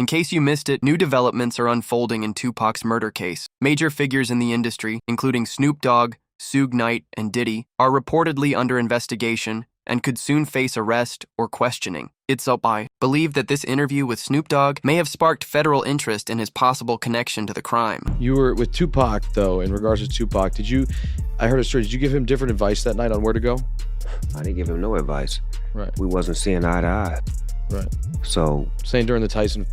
case you missed it, new developments are unfolding in Tupac's murder case. Major figures in the industry, including Snoop Dogg, Suge Knight, and Diddy, are reportedly under investigation and could soon face arrest or questioning. It's up. I believe that this interview with Snoop Dogg may have sparked federal interest in his possible connection to the crime. You were with Tupac, though, in regards to Tupac. I heard a story, did you give him different advice that night on where to go? I didn't give him no advice. Right. We wasn't seeing eye to eye. Right. So. Saying during the Tyson.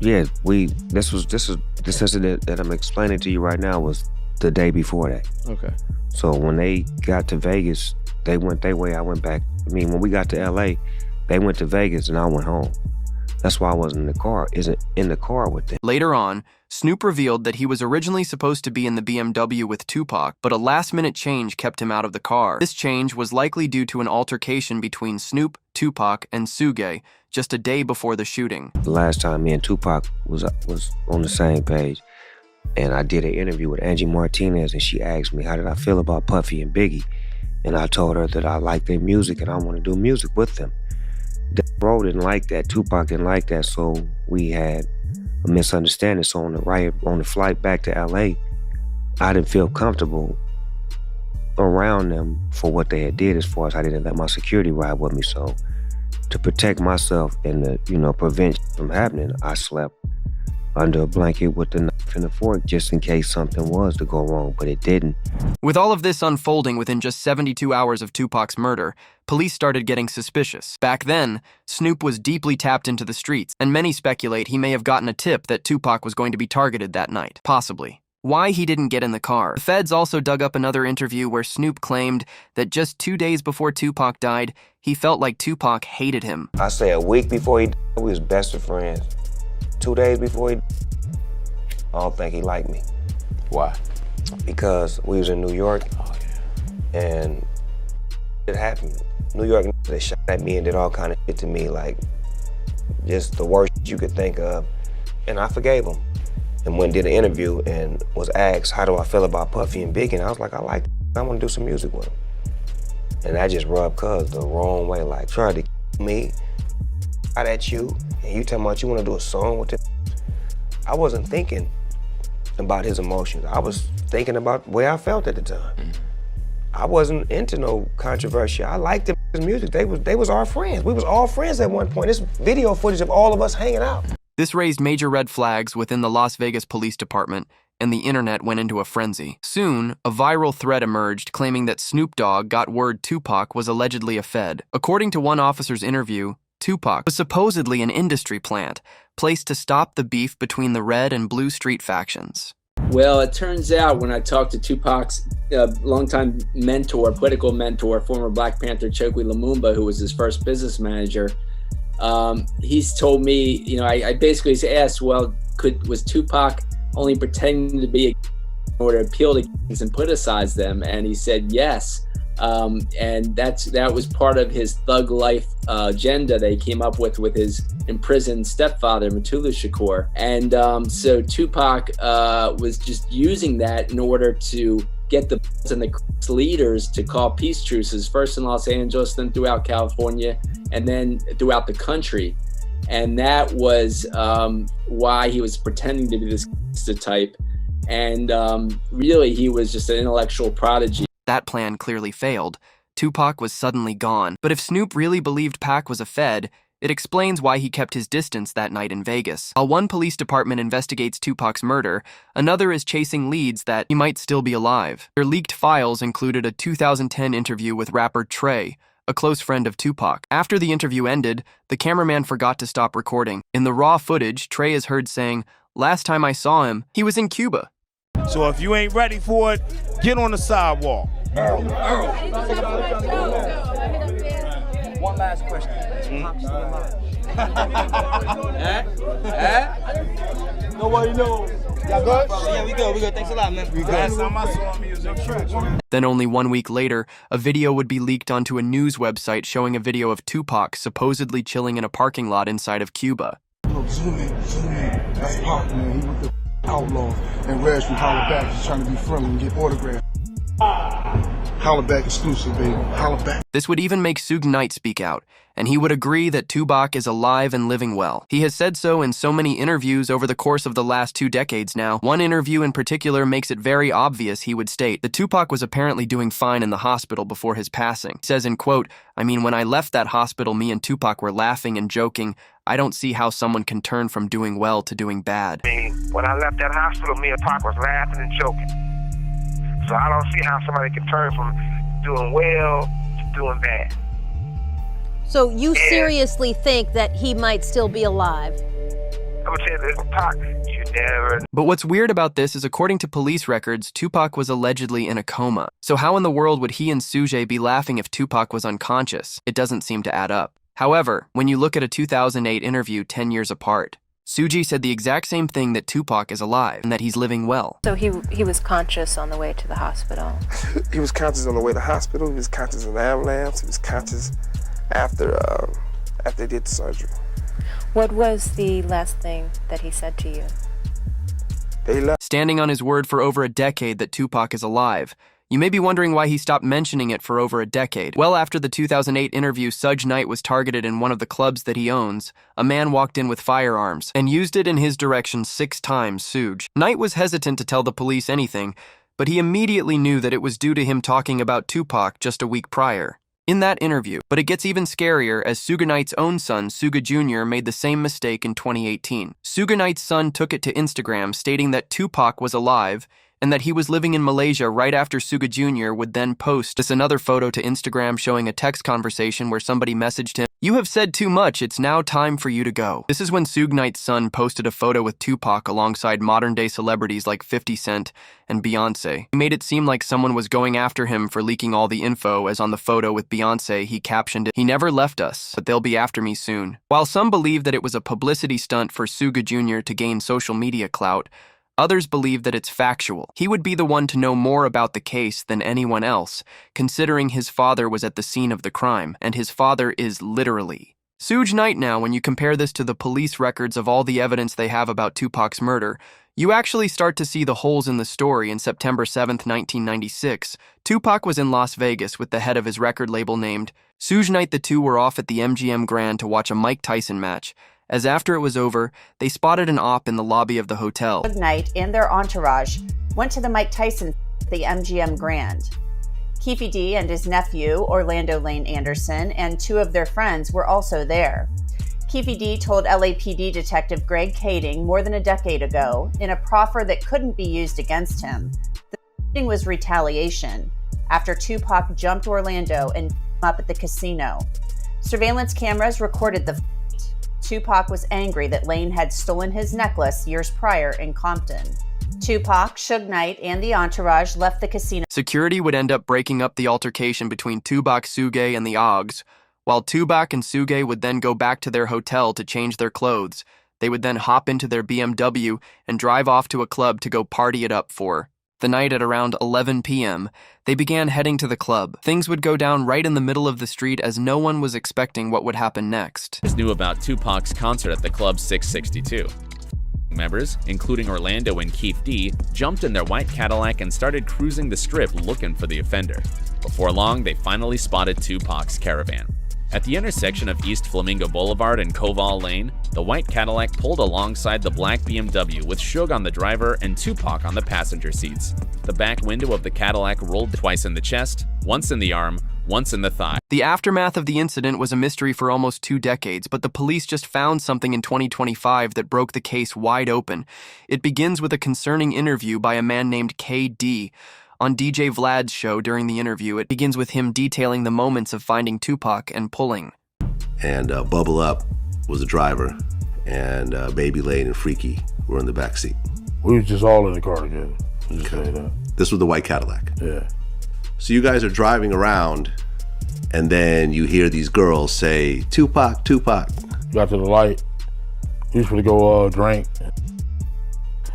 Yeah, this incident that I'm explaining to you right now was the day before that. Okay. So when they got to Vegas, they went their way, I went back. I mean, when we got to LA, they went to Vegas and I went home. That's why I wasn't in the car with them. Later on, Snoop revealed that he was originally supposed to be in the BMW with Tupac, but a last-minute change kept him out of the car. This change was likely due to an altercation between Snoop, Tupac, and Suge just a day before the shooting. The last time me and Tupac was on the same page, and I did an interview with Angie Martinez, and she asked me, how did I feel about Puffy and Biggie? And I told her that I liked their music and I want to do music with them. Bro didn't like that, Tupac didn't like that, so we had a misunderstanding. So on the flight back to LA, I didn't feel comfortable around them for what they had did, as far as I didn't let my security ride with me. So to protect myself and to prevent from happening, I slept under a blanket with the knife and the fork just in case something was to go wrong, but it didn't. With all of this unfolding within just 72 hours of Tupac's murder, police started getting suspicious. Back then, Snoop was deeply tapped into the streets, and many speculate he may have gotten a tip that Tupac was going to be targeted that night. Possibly. Why he didn't get in the car. The feds also dug up another interview where Snoop claimed that just 2 days before Tupac died, he felt like Tupac hated him. I say a week before he died, we was best of friends. 2 days before he died, I don't think he liked me. Why? Because we was in New York, and it happened. New York, they shot at me and did all kind of shit to me, like just the worst you could think of, and I forgave him. And went and did an interview and was asked, how do I feel about Puffy and Biggie? And I was like, I like them. I want to do some music with them. And that just rubbed Cuz the wrong way, like tried to kill me, out at you, and you talking about you want to do a song with them. I wasn't thinking about his emotions. I was thinking about the way I felt at the time. I wasn't into no controversy. I liked his music. They was our friends. We was all friends at one point. This video footage of all of us hanging out. This raised major red flags within the Las Vegas Police Department, and the internet went into a frenzy. Soon, a viral thread emerged claiming that Snoop Dogg got word Tupac was allegedly a Fed. According to one officer's interview, Tupac was supposedly an industry plant placed to stop the beef between the Red and Blue Street factions. Well, it turns out when I talked to Tupac's longtime mentor, political mentor, former Black Panther Chokwe Lumumba, who was his first business manager, he's told me, I basically asked, well, was Tupac only pretending to be in order to appeal to gangs and politicize them? And he said yes. And that was part of his thug life agenda they came up with his imprisoned stepfather, Mutulu Shakur. And so Tupac was just using that in order to get the and the leaders to call peace truces, first in Los Angeles, then throughout California, and then throughout the country. And that was why he was pretending to be this type. And really, he was just an intellectual prodigy. That plan clearly failed. Tupac was suddenly gone. But if Snoop really believed Pac was a Fed, it explains why he kept his distance that night in Vegas. While one police department investigates Tupac's murder, another is chasing leads that he might still be alive. Their leaked files included a 2010 interview with rapper Trey, a close friend of Tupac. After the interview ended, the cameraman forgot to stop recording. In the raw footage, Trey is heard saying, "Last time I saw him, he was in Cuba." So if you ain't ready for it, get on the sidewalk. One last question. Is Pac still alive? Nobody knows. Y'all good? Yeah, we good. Thanks a lot, man. We good. Last time I saw him, he was in church. Then only 1 week later, a video would be leaked onto a news website showing a video of Tupac supposedly chilling in a parking lot inside of Cuba. Zoom in. That's Pac, man. He was the outlaw. And Reg from Holler back, just trying to be friendly and get autographs. Holla back exclusive, baby. Holla back. This would even make Suge Knight speak out, and he would agree that Tupac is alive and living well. He has said so in so many interviews over the course of the last 2 decades now. One interview in particular makes it very obvious. He would state that Tupac was apparently doing fine in the hospital before his passing. He says in quote, "I mean, when I left that hospital, me and Tupac were laughing and joking. I don't see how someone can turn from doing well to doing bad." When I left that hospital, me and Pac was laughing and joking. So I don't see how somebody can turn from doing well to doing bad. So you seriously think that he might still be alive? I'm gonna tell you this, Pac, you never. But what's weird about this is, according to police records, Tupac was allegedly in a coma. So how in the world would he and Suge be laughing if Tupac was unconscious? It doesn't seem to add up. However, when you look at a 2008 interview 10 years apart, Suge said the exact same thing, that Tupac is alive and that he's living well. So he was conscious on the way to the hospital? He was conscious on the way to the hospital. He was conscious in the ambulance. He was conscious after they did the surgery. What was the last thing that he said to you? They left. Standing on his word for over a decade that Tupac is alive. You may be wondering why he stopped mentioning it for over a decade. Well, after the 2008 interview, Suge Knight was targeted in one of the clubs that he owns. A man walked in with firearms and used it in his direction 6 times. Suge Knight was hesitant to tell the police anything, but he immediately knew that it was due to him talking about Tupac just a week prior in that interview. But it gets even scarier, as Suge Knight's own son, Suge Jr., made the same mistake in 2018. Suge Knight's son took it to Instagram, stating that Tupac was alive and that he was living in Malaysia right after Suge Jr. would then post this another photo to Instagram showing a text conversation where somebody messaged him, "You have said too much, it's now time for you to go." This is when Suge Knight's son posted a photo with Tupac alongside modern-day celebrities like 50 Cent and Beyonce. He made it seem like someone was going after him for leaking all the info, as on the photo with Beyonce, he captioned it, "He never left us, but they'll be after me soon." While some believe that it was a publicity stunt for Suge Jr. to gain social media clout, others believe that it's factual. He would be the one to know more about the case than anyone else, considering his father was at the scene of the crime, and his father is literally Suge Knight. Now, when you compare this to the police records of all the evidence they have about Tupac's murder, you actually start to see the holes in the story. In September 7th, 1996, Tupac was in Las Vegas with the head of his record label named Suge Knight. The two were off at the MGM Grand to watch a Mike Tyson match. As after it was over, they spotted an op in the lobby of the hotel. Suge Knight and their entourage went to the Mike Tyson at the MGM Grand. Keefe D and his nephew, Orlando Lane Anderson, and 2 of their friends were also there. Keefe D told LAPD Detective Greg Kading more than a decade ago, in a proffer that couldn't be used against him, the shooting was retaliation after Tupac jumped Orlando and beat him up at the casino. Surveillance cameras recorded the fight. Tupac was angry that Lane had stolen his necklace years prior in Compton. Tupac, Suge Knight, and the entourage left the casino. Security would end up breaking up the altercation between Tupac, Suge, and the Oggs. While Tupac and Suge would then go back to their hotel to change their clothes, they would then hop into their BMW and drive off to a club to go party it up for the night. At around 11 p.m., they began heading to the club. Things would go down right in the middle of the street, as no one was expecting what would happen next. Knew about Tupac's concert at the Club 662. Members, including Orlando and Keefe D, jumped in their white Cadillac and started cruising the strip looking for the offender. Before long, they finally spotted Tupac's caravan. At the intersection of East Flamingo Boulevard and Koval Lane, the white Cadillac pulled alongside the black BMW with Suge on the driver and Tupac on the passenger seats. The back window of the Cadillac rolled twice in the chest, once in the arm, once in the thigh. The aftermath of the incident was a mystery for almost 2 decades, but the police just found something in 2025 that broke the case wide open. It begins with a concerning interview by a man named KD. On DJ Vlad's show during the interview, it begins with him detailing the moments of finding Tupac and pulling. And Bubble Up was the driver, and Baby Lane and Freaky were in the back seat. We was just all in the car together. Just say that. This was the white Cadillac? Yeah. So you guys are driving around, and then you hear these girls say, "Tupac, Tupac." Got to the light. We was going to go drink,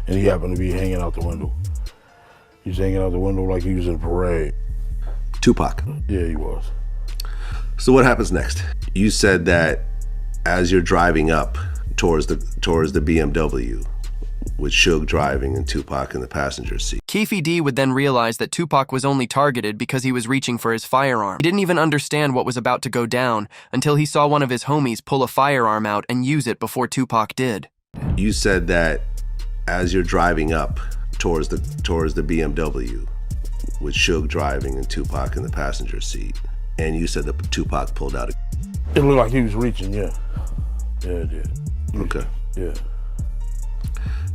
and he happened to be hanging out the window. He was hanging out the window like he was in a parade. Tupac? Yeah, he was. So what happens next? You said that as you're driving up towards the BMW, with Suge driving and Tupac in the passenger seat. Keefe D would then realize that Tupac was only targeted because he was reaching for his firearm. He didn't even understand what was about to go down until he saw one of his homies pull a firearm out and use it before Tupac did. You said that as you're driving up towards the BMW with Suge driving and Tupac in the passenger seat, and you said that Tupac pulled out a... It looked like he was reaching, yeah. Yeah, it did. Okay. Yeah.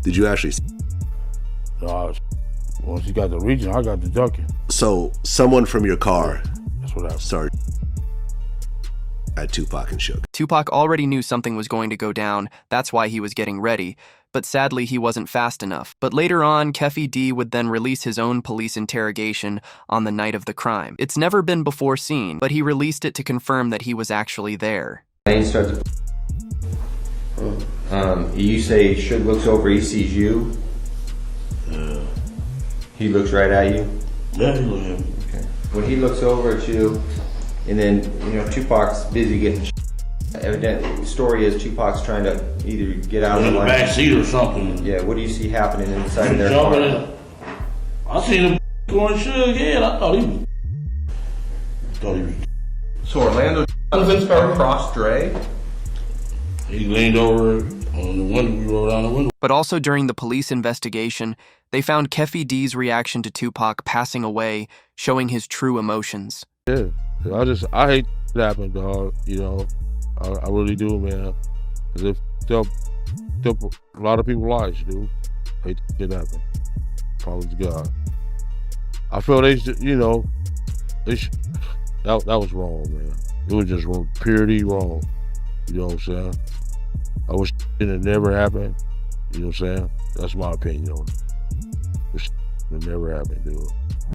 Did you actually... No, once he got the reaching, I got the ducking. So someone from your car... That's what happened. ...started at Tupac and Suge. Tupac already knew something was going to go down. That's why he was getting ready. But sadly, he wasn't fast enough. But later on, Keefe D would then release his own police interrogation on the night of the crime. It's never been before seen, but he released it to confirm that he was actually there. You start to... you say Suge looks over, he sees you? Yeah. He looks right at you? Yeah, he looked at me. Okay. When he looks over at you, and then, Tupac's busy getting evidently, the story is Tupac's trying to either get out of the line. back seat or something. Yeah, what do you see happening inside of their car? I seen him going Suge head. I thought he was... So Orlando his car crossed Dre? He leaned over on the window, we rolled down the window. But also during the police investigation, they found Keefe D's reaction to Tupac passing away, showing his true emotions. Yeah, I hate that happened, dog, I really do, man. Because it took a lot of people's lives, dude. I hate that happen. Promise to God. I feel that was wrong, man. It was just wrong, purely wrong. You know what I'm saying? I wish it never happened. You know what I'm saying? That's my opinion on it. Wish it never happened, dude.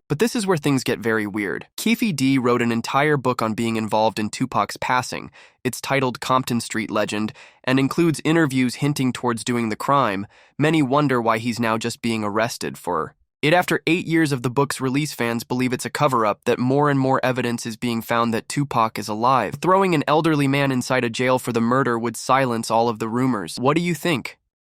But this is where things get very weird. Keefe D wrote an entire book on being involved in Tupac's passing. It's titled Compton Street Legend and includes interviews hinting towards doing the crime. Many wonder why he's now just being arrested for it. After 8 years of the book's release, fans believe it's a cover-up, that more and more evidence is being found that Tupac is alive. Throwing an elderly man inside a jail for the murder would silence all of the rumors. What do you think?